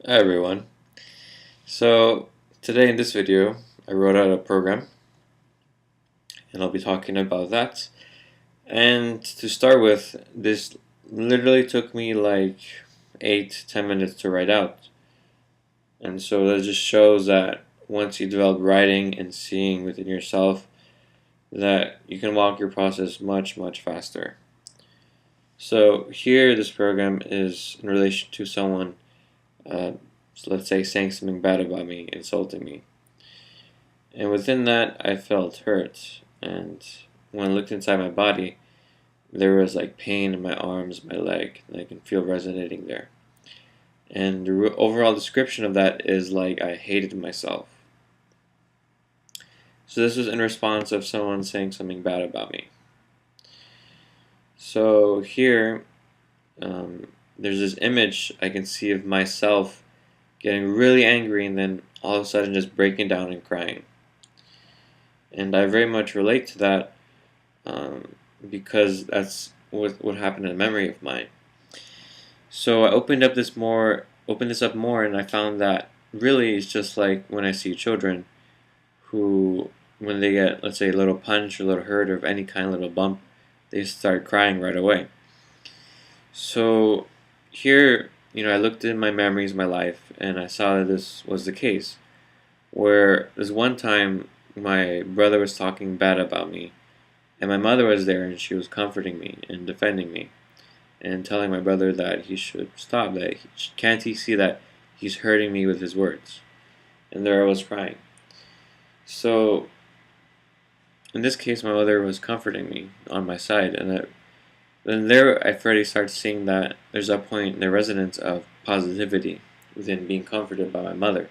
Hi everyone. So today in this video I wrote out a program and I'll be talking about that. And to start with, this literally took me like 8-10 minutes to write out. And so that just shows that once you develop writing and seeing within yourself, that you can walk your process much faster. So here this program is in relation to someone so let's say saying something bad about me, insulting me. And within that, I felt hurt. And when I looked inside my body, there was like pain in my arms, my leg, and I can feel resonating there. And the overall description of that is like I hated myself. So this was in response of someone saying something bad about me. So here, there's this image I can see of myself getting really angry and then all of a sudden just breaking down and crying. And I very much relate to that because that's what happened in a memory of mine. So I opened this up more, and I found that really it's just like when I see children who, when they get, let's say, a little punch or a little hurt or of any kind of little bump, they start crying right away. So here, I looked in my memories, my life, and I saw that this was the case. Where there's one time my brother was talking bad about me, and my mother was there, and she was comforting me and defending me, and telling my brother that he should stop. That can't he see that he's hurting me with his words? And there I was crying. So in this case, my mother was comforting me on my side, and then there I already started seeing that there's a point, the resonance of positivity within being comforted by my mother.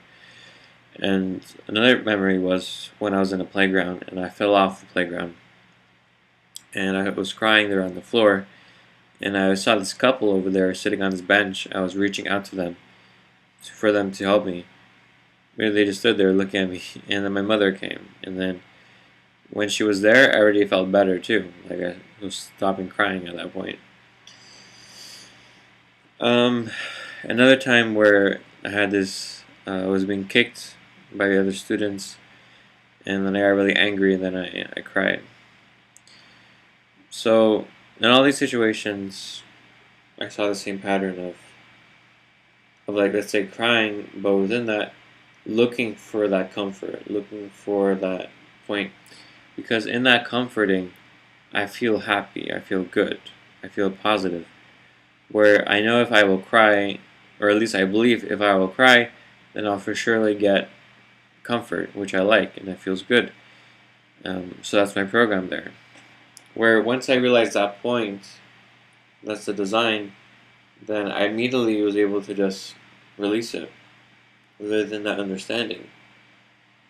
And another memory was when I was in a playground and I fell off the playground and I was crying there on the floor, and I saw this couple over there sitting on this bench. I was reaching out to them for them to help me. They just stood there looking at me, and then my mother came, and then when she was there I already felt better too. Like I was stopping crying at that point. Another time where I had this, I was being kicked by the other students, and then I got really angry, and then I cried. So in all these situations, I saw the same pattern of like, let's say, crying, but within that, looking for that comfort, looking for that point, because in that comforting, I feel happy, I feel good, I feel positive. Where I know if I will cry, or at least I believe if I will cry, then I'll for surely get comfort, which I like, and that feels good. So that's my program there. Where once I realized that point, that's the design, then I immediately was able to just release it within that understanding.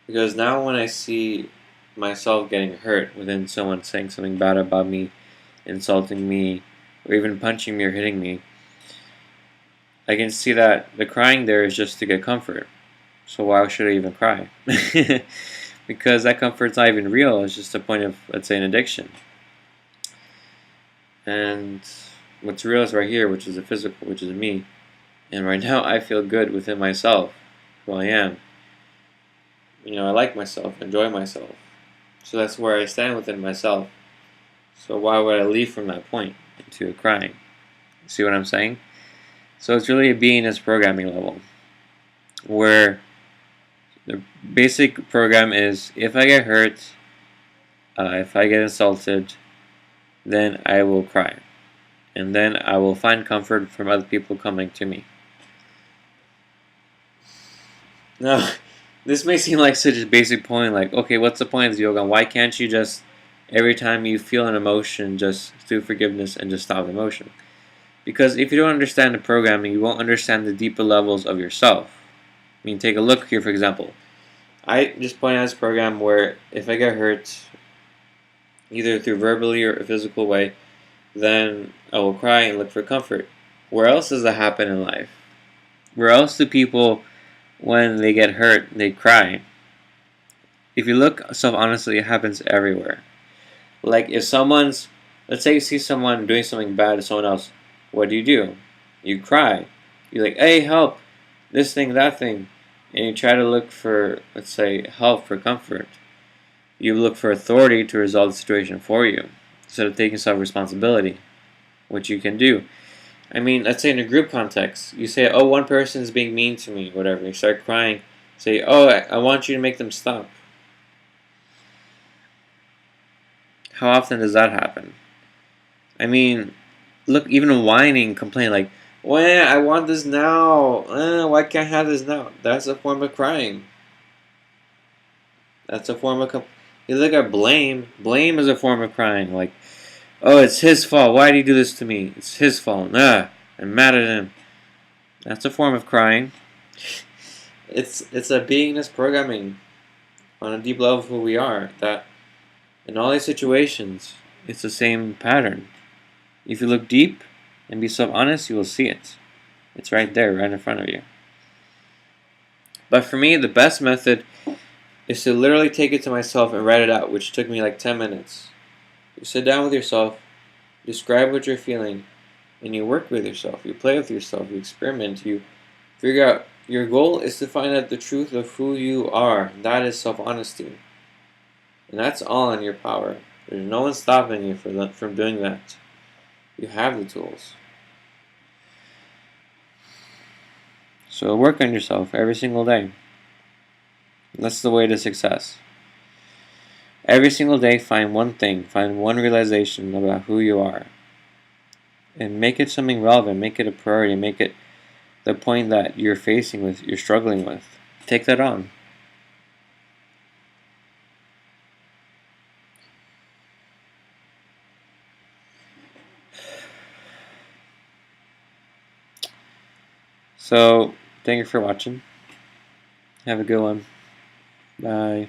Because now when I see myself getting hurt within someone saying something bad about me, insulting me, or even punching me or hitting me, I can see that the crying there is just to get comfort. So why should I even cry? Because that comfort's not even real. It's just a point of, let's say, an addiction. And what's real is right here, which is the physical, which is me. And right now I feel good within myself, who I am. I like myself, enjoy myself. So that's where I stand within myself. So why would I leave from that point into crying? See what I'm saying? So it's really a beingness programming level, where the basic program is if I get hurt, if I get insulted, then I will cry. And then I will find comfort from other people coming to me. Now, this may seem like such a basic point, like, okay, what's the point of yoga? Why can't you just, every time you feel an emotion, just do forgiveness and just stop the emotion? Because if you don't understand the programming, you won't understand the deeper levels of yourself. I mean, take a look here, for example. I just point out this program where if I get hurt, either through verbally or a physical way, then I will cry and look for comfort. Where else does that happen in life? Where else do people, when they get hurt, they cry? If you look self-honestly, it happens everywhere. Like if someone's, let's say you see someone doing something bad to someone else, what do? You cry. You're like, hey, help. this thing, that thing, and you try to look for, let's say, help, for comfort. You look for authority to resolve the situation for you, instead of taking self-responsibility, which you can do. I mean, let's say in a group context, you say, oh, one person is being mean to me, whatever. You start crying, say, oh, I want you to make them stop. How often does that happen? I mean, look, even whining, complaining, like, well, I want this now. Why can't I have this now? That's a form of crying. That's a form of... You look at blame. Blame is a form of crying. Like, oh, it's his fault. Why did he do this to me? It's his fault. I'm mad at him. That's a form of crying. It's a beingness programming on a deep level of who we are. That in all these situations, it's the same pattern. If you look deep and be self-honest, you will see it. It's right there, right in front of you. But for me, the best method is to literally take it to myself and write it out, which took me like 10 minutes. You sit down with yourself, describe what you're feeling, and you work with yourself. You play with yourself, you experiment, you figure out. Your goal is to find out the truth of who you are. That is self-honesty. And that's all in your power. There's no one stopping you from doing that. You have the tools. So work on yourself every single day. That's the way to success. Every single day, find one thing, find one realization about who you are. And make it something relevant, make it a priority, make it the point that you're facing with, you're struggling with. Take that on. So, thank you for watching. Have a good one. Bye.